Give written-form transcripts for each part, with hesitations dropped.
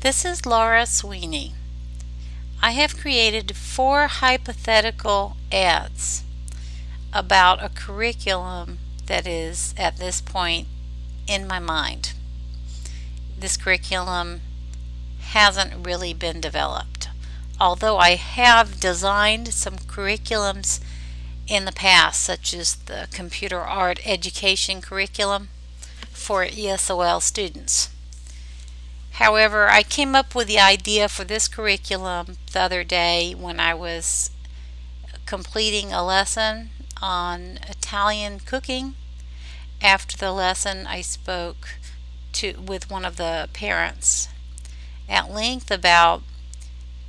This is Laura Sweeney. I have created 4 hypothetical ads about a curriculum that is at this point in my mind. This curriculum hasn't really been developed, although I have designed some curriculums in the past, such as the Computer Art Education Curriculum for ESOL students. However, I came up with the idea for this curriculum the other day when I was completing a lesson on Italian cooking. After the lesson, I spoke with one of the parents at length about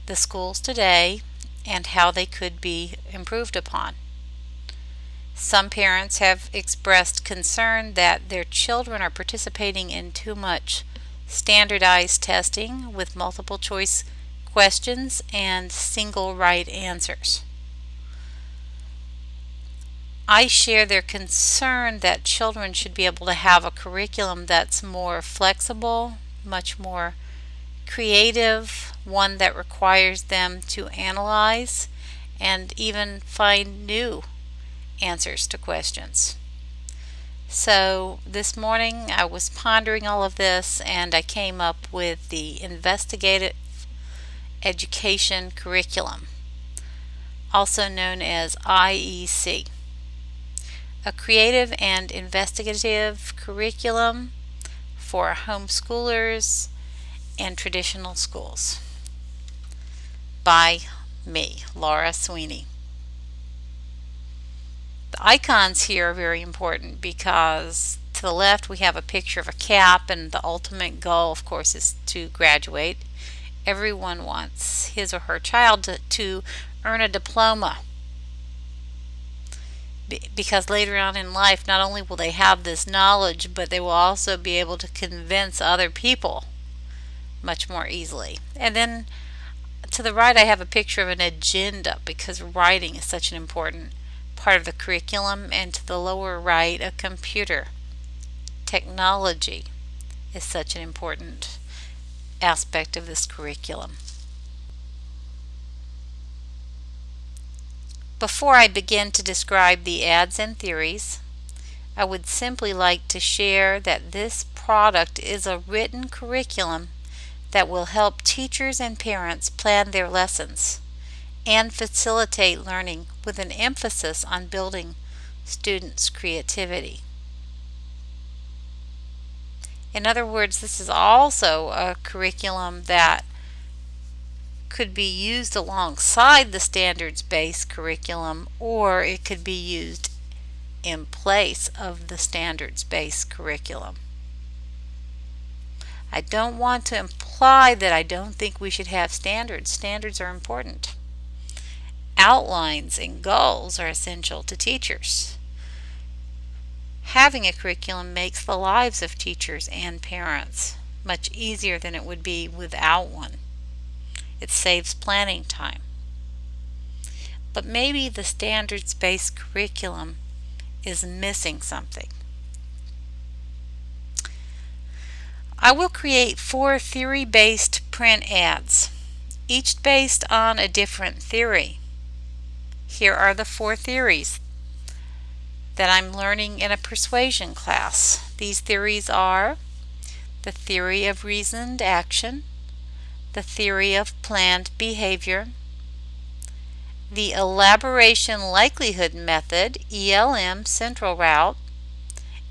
the schools today and how they could be improved upon. Some parents have expressed concern that their children are participating in too much standardized testing with multiple choice questions and single right answers. I share their concern that children should be able to have a curriculum that's more flexible, much more creative, one that requires them to analyze and even find new answers to questions. So this morning I was pondering all of this and I came up with the Investigative Education Curriculum, also known as IEC, a creative and investigative curriculum for homeschoolers and traditional schools, by me, Laura Sweeney. The icons here are very important because to the left we have a picture of a cap, and the ultimate goal, of course, is to graduate. Everyone wants his or her child to earn a diploma, because later on in life not only will they have this knowledge, but they will also be able to convince other people much more easily. And then to the right I have a picture of an agenda, because writing is such an important part of the curriculum, and to the lower right a computer. Technology is such an important aspect of this curriculum. Before I begin to describe the ads and theories, I would simply like to share that this product is a written curriculum that will help teachers and parents plan their lessons and facilitate learning with an emphasis on building students' creativity. In other words, this is also a curriculum that could be used alongside the standards-based curriculum, or it could be used in place of the standards-based curriculum. I don't want to imply that I don't think we should have standards. Standards are important. Outlines and goals are essential to teachers. Having a curriculum makes the lives of teachers and parents much easier than it would be without one. It saves planning time. But maybe the standards-based curriculum is missing something. I will create 4 theory-based print ads, each based on a different theory. Here are the 4 theories that I'm learning in a persuasion class. These theories are the theory of reasoned action, the theory of planned behavior, the elaboration likelihood method, ELM central route,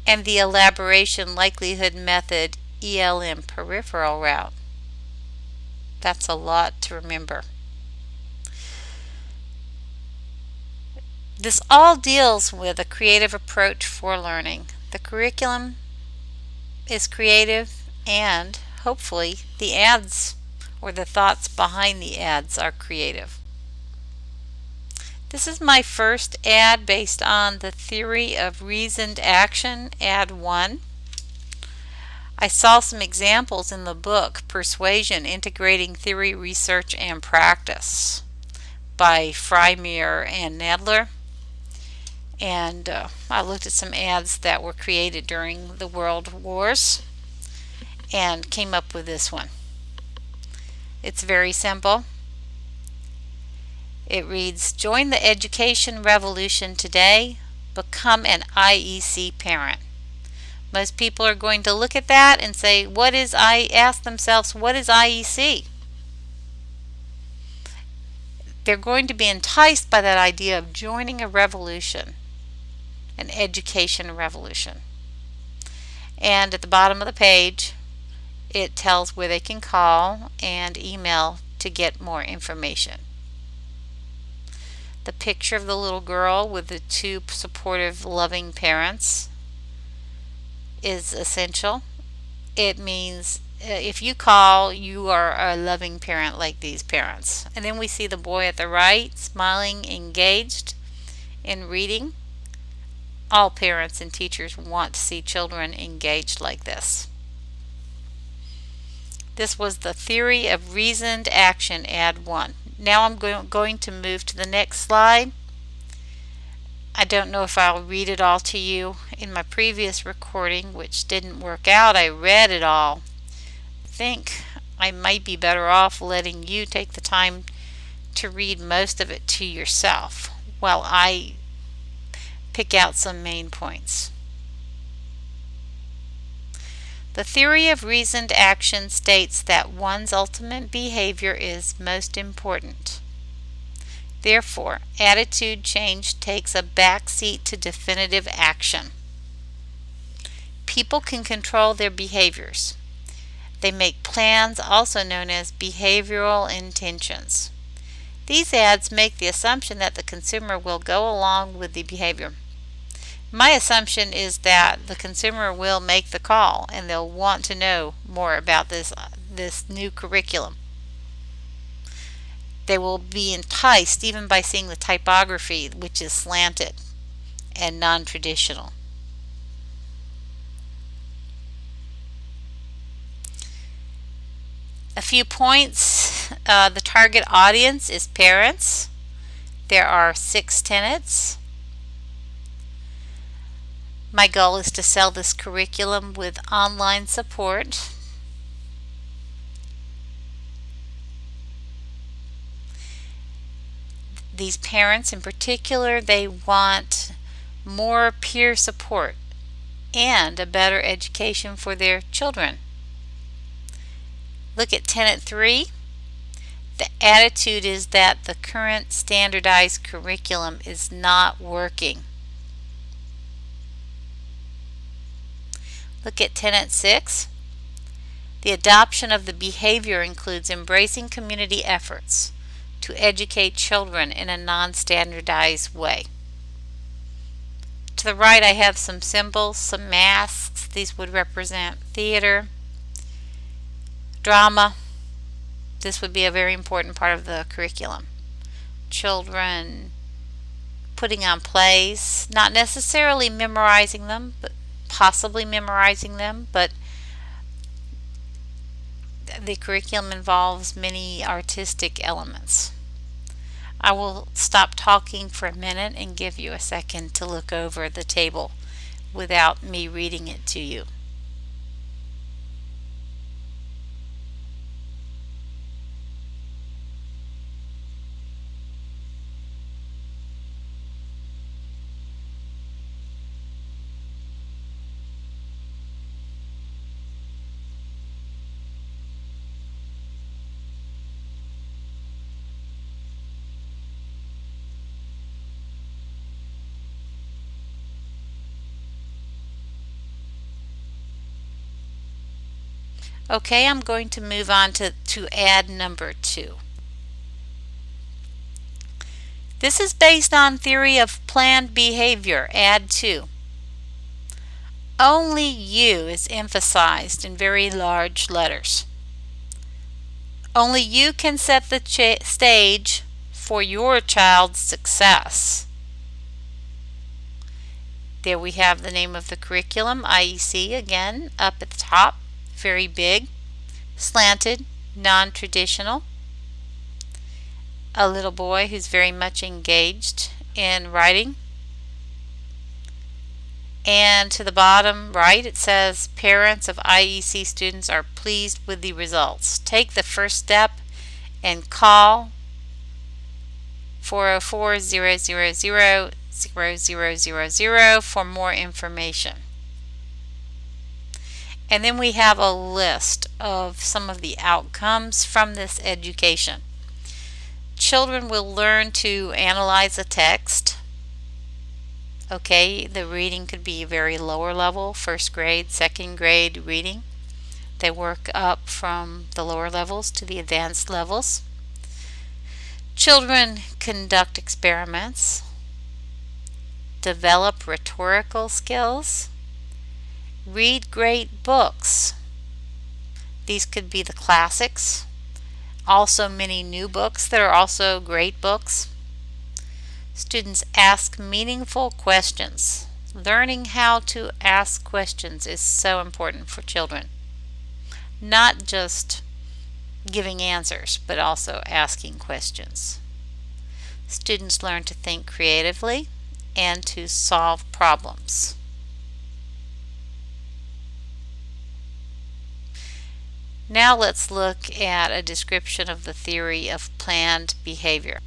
and the elaboration likelihood method, ELM peripheral route. That's a lot to remember. This all deals with a creative approach for learning. The curriculum is creative, and hopefully the ads or the thoughts behind the ads are creative. This is my first ad based on the theory of reasoned action, ad 1. I saw some examples in the book Persuasion: Integrating Theory, Research, and Practice by Freimeier and Nadler. And I looked at some ads that were created during the World Wars and came up with this one. It's very simple. It reads, join the education revolution today. Become an IEC parent. Most people are going to look at that and say, ask themselves, what is IEC? They're going to be enticed by that idea of joining a revolution, an education revolution. And at the bottom of the page, it tells where they can call and email to get more information. The picture of the little girl with the two supportive, loving parents is essential. It means if you call, you are a loving parent like these parents. And then we see the boy at the right, smiling, engaged in reading. All parents and teachers want to see children engaged like this. This was the theory of reasoned action, Ad 1. Now I'm going to move to the next slide. I don't know if I'll read it all to you. In my previous recording, which didn't work out, I read it all. I think I might be better off letting you take the time to read most of it to yourself while I pick out some main points. The theory of reasoned action states that one's ultimate behavior is most important. Therefore, attitude change takes a backseat to definitive action. People can control their behaviors. They make plans, also known as behavioral intentions. These ads make the assumption that the consumer will go along with the behavior. My assumption is that the consumer will make the call and they'll want to know more about this new curriculum. They will be enticed even by seeing the typography, which is slanted and non-traditional. A few points. The target audience is parents. There are 6 tenets. My goal is to sell this curriculum with online support. These parents in particular, they want more peer support and a better education for their children. Look at tenet 3. The attitude is that the current standardized curriculum is not working. Look at tenet 6. The adoption of the behavior includes embracing community efforts to educate children in a non-standardized way. To the right I have some symbols, some masks. These would represent theater, drama. This would be a very important part of the curriculum. Children putting on plays, not necessarily memorizing them, but possibly memorizing them, but the curriculum involves many artistic elements. I will stop talking for a minute and give you a second to look over the table without me reading it to you. Okay, I'm going to move on to ad number 2. This is based on theory of planned behavior, ad 2. Only you is emphasized in very large letters. Only you can set the stage for your child's success. There we have the name of the curriculum, IEC, again, up at the top. Very big, slanted, non-traditional. A little boy who's very much engaged in writing. And to the bottom right it says, parents of IEC students are pleased with the results. Take the first step and call 404-000-0000 for more information. And then we have a list of some of the outcomes from this education. Children will learn to analyze a text. Okay, the reading could be very lower level, first grade, second grade reading. They work up from the lower levels to the advanced levels. Children conduct experiments, develop rhetorical skills, read great books. These could be the classics, also many new books that are also great books. Students ask meaningful questions. Learning how to ask questions is so important for children. Not just giving answers, but also asking questions. Students learn to think creatively and to solve problems. Now let's look at a description of the theory of planned behavior.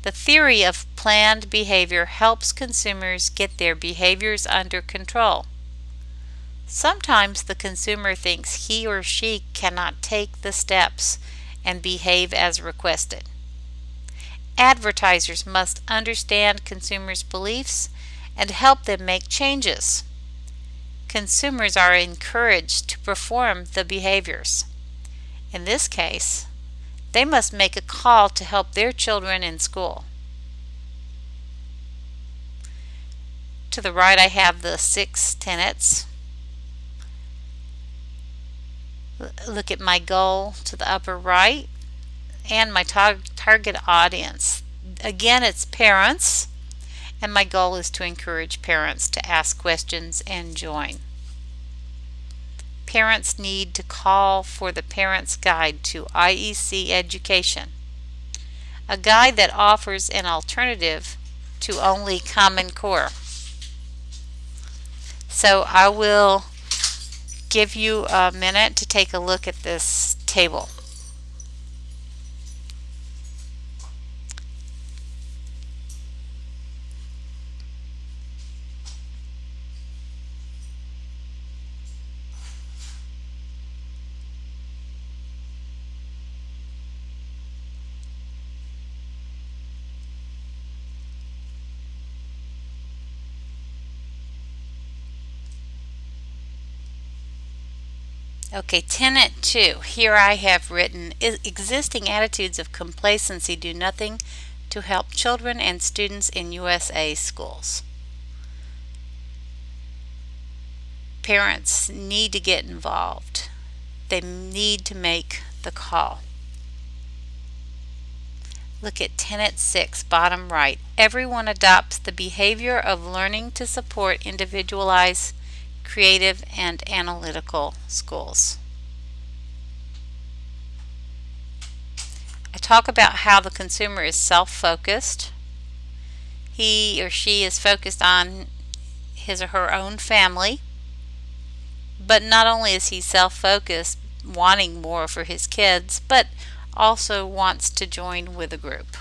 The theory of planned behavior helps consumers get their behaviors under control. Sometimes the consumer thinks he or she cannot take the steps and behave as requested. Advertisers must understand consumers' beliefs and help them make changes. Consumers are encouraged to perform the behaviors. In this case, they must make a call to help their children in school. To the right, I have the 6 tenets. Look at my goal to the upper right and my target audience. Again, it's parents, and my goal is to encourage parents to ask questions and join. Parents need to call for the Parent's Guide to IEC Education, a guide that offers an alternative to only Common Core. So I will give you a minute to take a look at this table. Okay, tenet 2. Here I have written, existing attitudes of complacency do nothing to help children and students in USA schools. Parents need to get involved. They need to make the call. Look at tenet 6, bottom right. Everyone adopts the behavior of learning to support individualized, creative, and analytical schools. I talk about how the consumer is self-focused. He or she is focused on his or her own family, but not only is he self-focused, wanting more for his kids, but also wants to join with a group.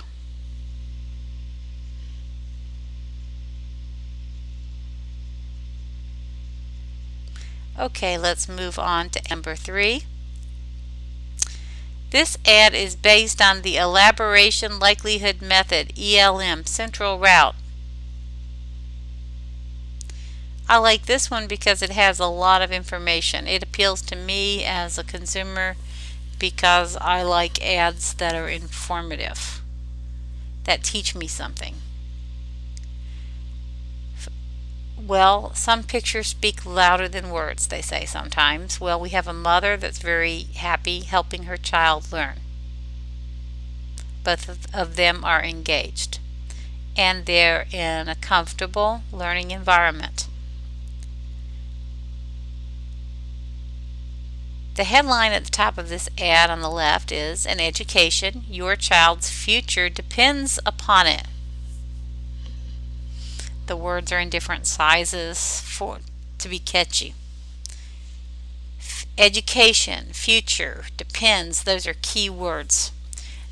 Okay, let's move on to number 3. This ad is based on the Elaboration Likelihood Method, ELM, Central Route. I like this one because it has a lot of information. It appeals to me as a consumer because I like ads that are informative, that teach me something. Well, some pictures speak louder than words, they say sometimes. Well, we have a mother that's very happy helping her child learn. Both of them are engaged, and they're in a comfortable learning environment. The headline at the top of this ad on the left is, "In education, your child's future depends upon it." The words are in different sizes to be catchy. Education, future, depends, those are key words.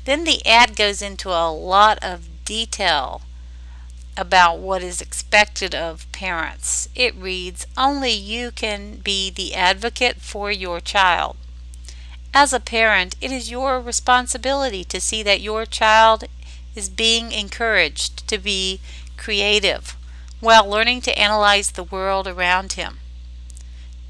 Then the ad goes into a lot of detail about what is expected of parents. It reads, "Only you can be the advocate for your child. As a parent, it is your responsibility to see that your child is being encouraged to be creative while learning to analyze the world around him.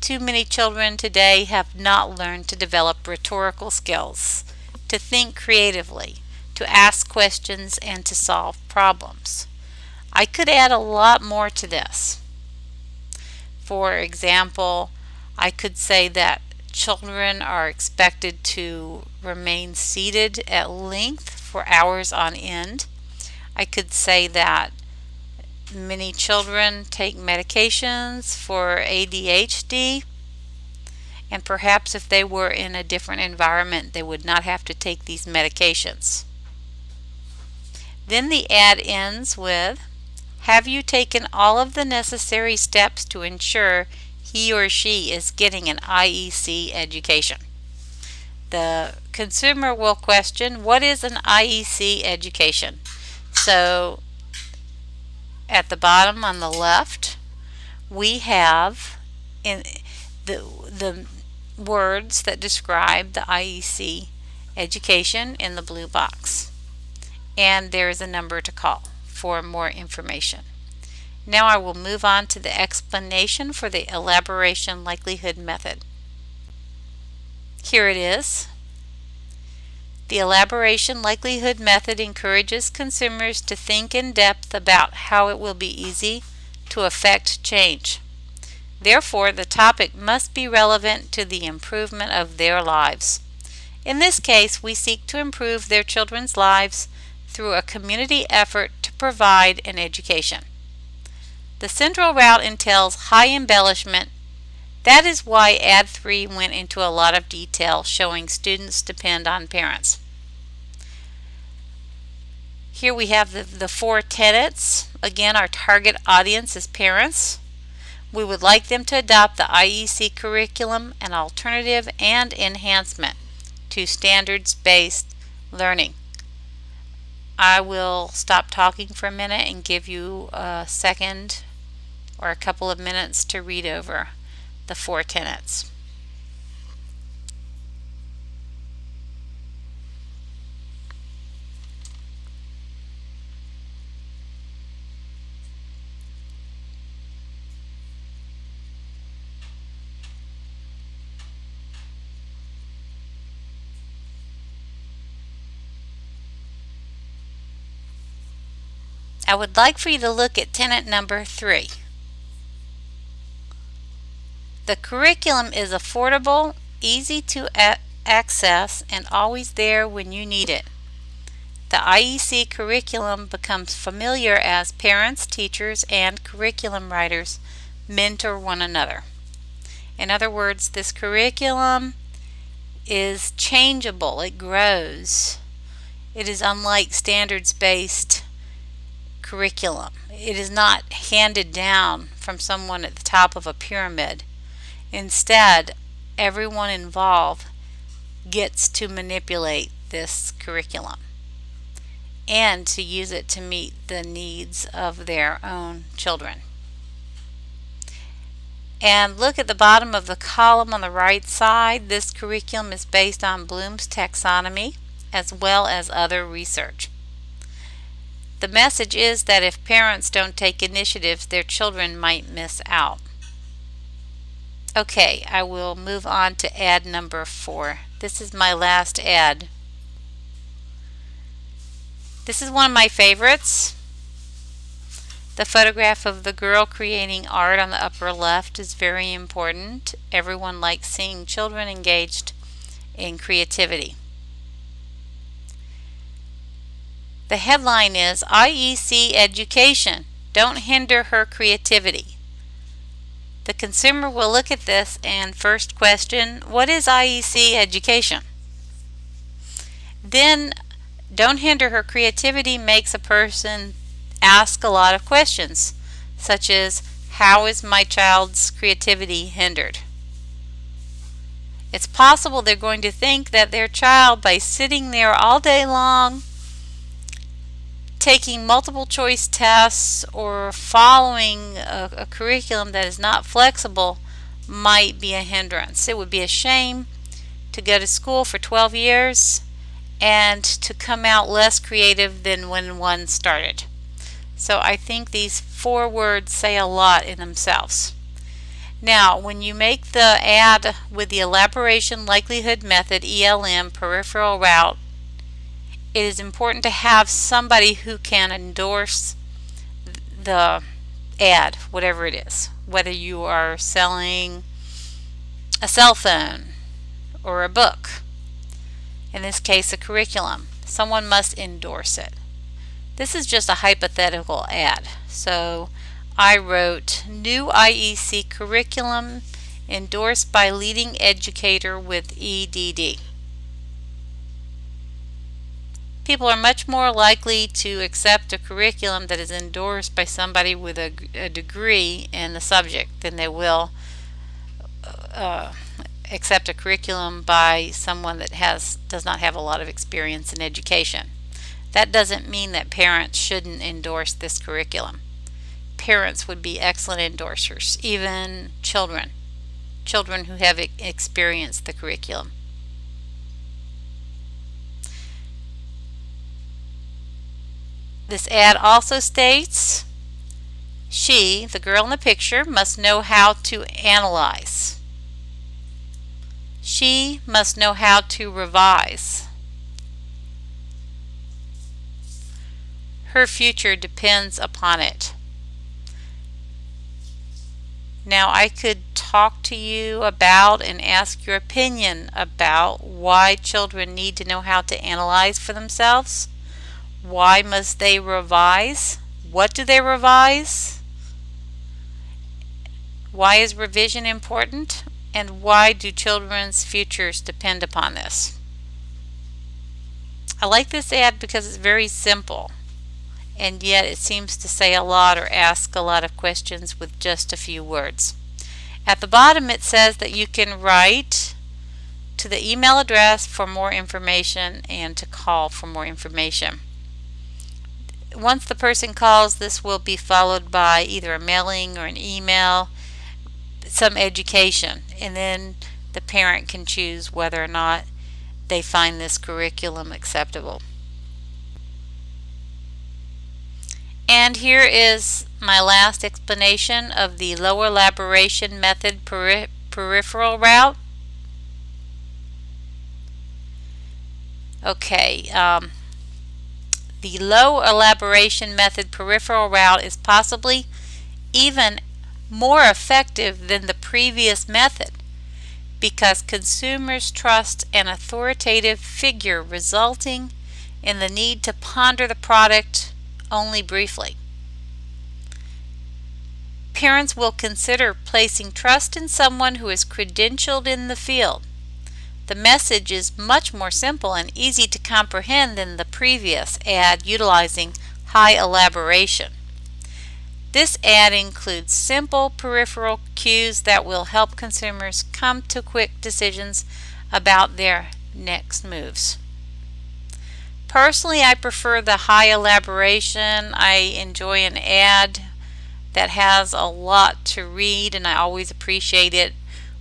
Too many children today have not learned to develop rhetorical skills, to think creatively, to ask questions, and to solve problems." I could add a lot more to this. For example, I could say that children are expected to remain seated at length for hours on end. I could say that many children take medications for ADHD, and perhaps if they were in a different environment, they would not have to take these medications. Then the ad ends with, "Have you taken all of the necessary steps to ensure he or she is getting an IEC education?" The consumer will question, what is an IEC education? So at the bottom on the left, we have in the words that describe the IEC education in the blue box. And there is a number to call for more information. Now I will move on to the explanation for the elaboration likelihood method. Here it is. The elaboration likelihood method encourages consumers to think in depth about how it will be easy to affect change. Therefore, the topic must be relevant to the improvement of their lives. In this case, we seek to improve their children's lives through a community effort to provide an education. The central route entails high embellishment. That is why Ad 3 went into a lot of detail showing students depend on parents. Here we have the 4 tenets. Again, our target audience is parents. We would like them to adopt the IEC curriculum, an alternative and enhancement to standards-based learning. I will stop talking for a minute and give you a second or a couple of minutes to read over the 4 tenets. I would like for you to look at tenet number 3. The curriculum is affordable, easy to access, and always there when you need it. The IEC curriculum becomes familiar as parents, teachers, and curriculum writers mentor one another. In other words, this curriculum is changeable, it grows. It is unlike standards-based curriculum. It is not handed down from someone at the top of a pyramid. Instead, everyone involved gets to manipulate this curriculum and to use it to meet the needs of their own children. And look at the bottom of the column on the right side. This curriculum is based on Bloom's taxonomy as well as other research. The message is that if parents don't take initiatives, their children might miss out. Okay, I will move on to ad number 4. This is my last ad. This is one of my favorites. The photograph of the girl creating art on the upper left is very important. Everyone likes seeing children engaged in creativity. The headline is IEC Education, Don't Hinder Her Creativity. The consumer will look at this and first question, what is IEC education? Then, don't hinder her creativity makes a person ask a lot of questions, such as, how is my child's creativity hindered? It's possible they're going to think that their child, by sitting there all day long, taking multiple choice tests or following a curriculum that is not flexible, might be a hindrance. It would be a shame to go to school for 12 years and to come out less creative than when one started. So I think these 4 words say a lot in themselves. Now, when you make the ad with the elaboration likelihood method, ELM, peripheral route, it is important to have somebody who can endorse the ad, whatever it is. Whether you are selling a cell phone or a book, in this case a curriculum, someone must endorse it. This is just a hypothetical ad. So I wrote, new IEC curriculum endorsed by leading educator with EDD. People are much more likely to accept a curriculum that is endorsed by somebody with a degree in the subject than they will accept a curriculum by someone that does not have a lot of experience in education. That doesn't mean that parents shouldn't endorse this curriculum. Parents would be excellent endorsers, even children who have experienced the curriculum. This ad also states, she, the girl in the picture, must know how to analyze. She must know how to revise. Her future depends upon it. Now, I could talk to you about and ask your opinion about why children need to know how to analyze for themselves. Why must they revise? What do they revise? Why is revision important? And why do children's futures depend upon this? I like this ad because it's very simple, and yet it seems to say a lot or ask a lot of questions with just a few words. At the bottom it says that you can write to the email address for more information and to call for more information. Once the person calls, this will be followed by either a mailing or an email, some education, and then the parent can choose whether or not they find this curriculum acceptable. And here is my last explanation of the low elaboration method peripheral route. Okay, the low elaboration method peripheral route is possibly even more effective than the previous method because consumers trust an authoritative figure, resulting in the need to ponder the product only briefly. Parents will consider placing trust in someone who is credentialed in the field. The message is much more simple and easy to comprehend than the previous ad utilizing high elaboration. This ad includes simple peripheral cues that will help consumers come to quick decisions about their next moves. Personally, I prefer the high elaboration. I enjoy an ad that has a lot to read, and I always appreciate it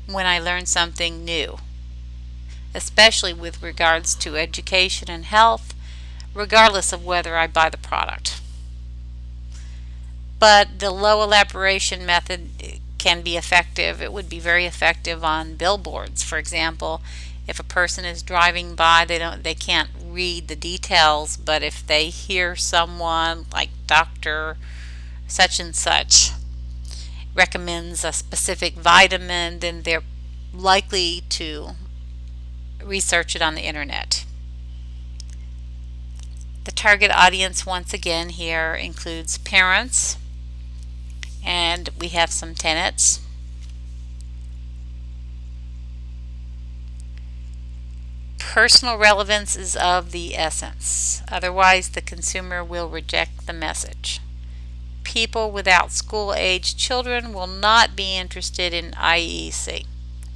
when I learn something new, especially with regards to education and health, regardless of whether I buy the product. But the low elaboration method can be effective. It would be very effective on billboards, for example. If a person is driving by, they can't read the details, but if they hear someone like Dr. such and such recommends a specific vitamin, then they're likely to research it on the internet. The target audience, once again, here includes parents, and we have some tenets. Personal relevance is of the essence, otherwise the consumer will reject the message. People without school-aged children will not be interested in IEC.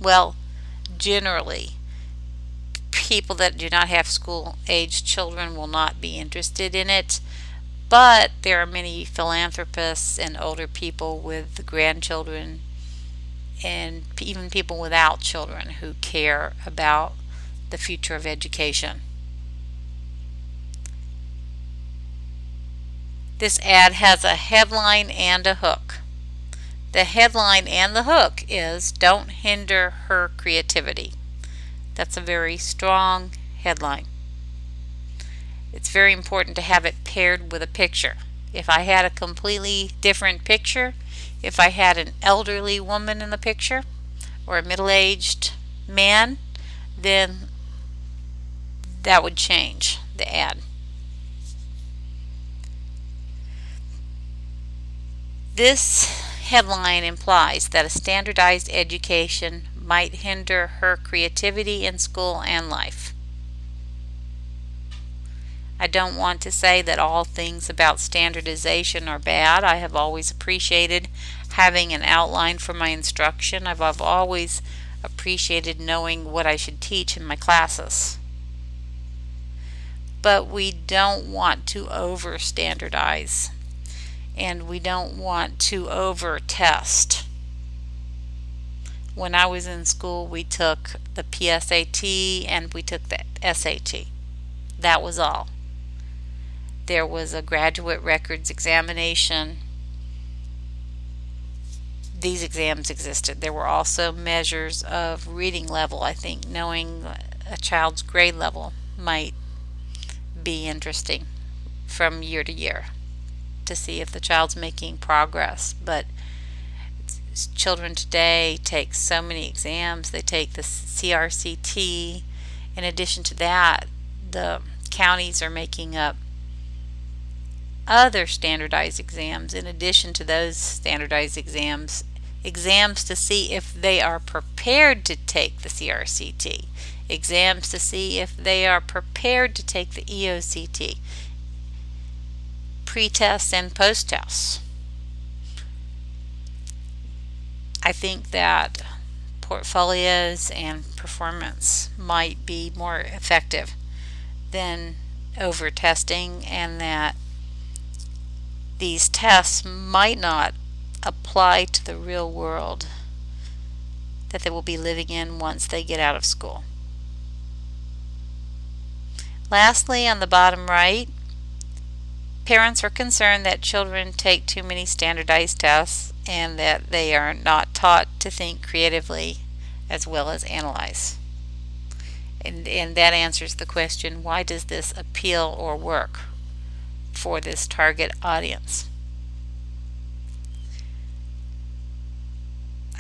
Well, generally, people that do not have school-aged children will not be interested in it, but there are many philanthropists and older people with grandchildren and even people without children who care about the future of education. This ad has a headline and a hook. The headline and the hook is "Don't hinder her creativity." That's a very strong headline. It's very important to have it paired with a picture. If I had a completely different picture, if I had an elderly woman in the picture or a middle-aged man, then that would change the ad. This headline implies that a standardized education might hinder her creativity in school and life. I don't want to say that all things about standardization are bad. I have always appreciated having an outline for my instruction. I've always appreciated knowing what I should teach in my classes. But we don't want to over standardize, and we don't want to over test. When I was in school, we took the PSAT and we took the SAT. That was all. There was a graduate records examination. These exams existed. There were also measures of reading level. I think knowing a child's grade level might be interesting from year to year to see if the child's making progress. But children today take so many exams. They take the CRCT. In addition to that, the counties are making up other standardized exams in addition to those standardized exams to see if they are prepared to take the CRCT, exams to see if they are prepared to take the EOCT, pre-tests and post-tests. I think that portfolios and performance might be more effective than over testing, and that these tests might not apply to the real world that they will be living in once they get out of school. Lastly, on the bottom right, parents are concerned that children take too many standardized tests and that they are not taught to think creatively as well as analyze. And that answers the question, why does this appeal or work for this target audience?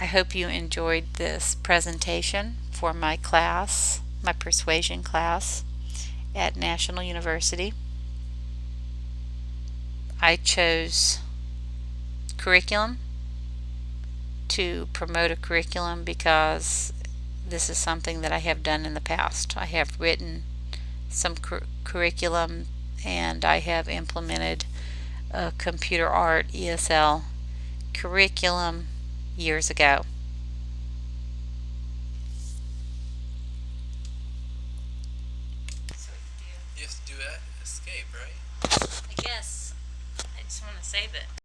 I hope you enjoyed this presentation for my class, my persuasion class at National University. I chose curriculum to promote a curriculum because this is something that I have done in the past. I have written some curriculum, and I have implemented a computer art ESL curriculum years ago.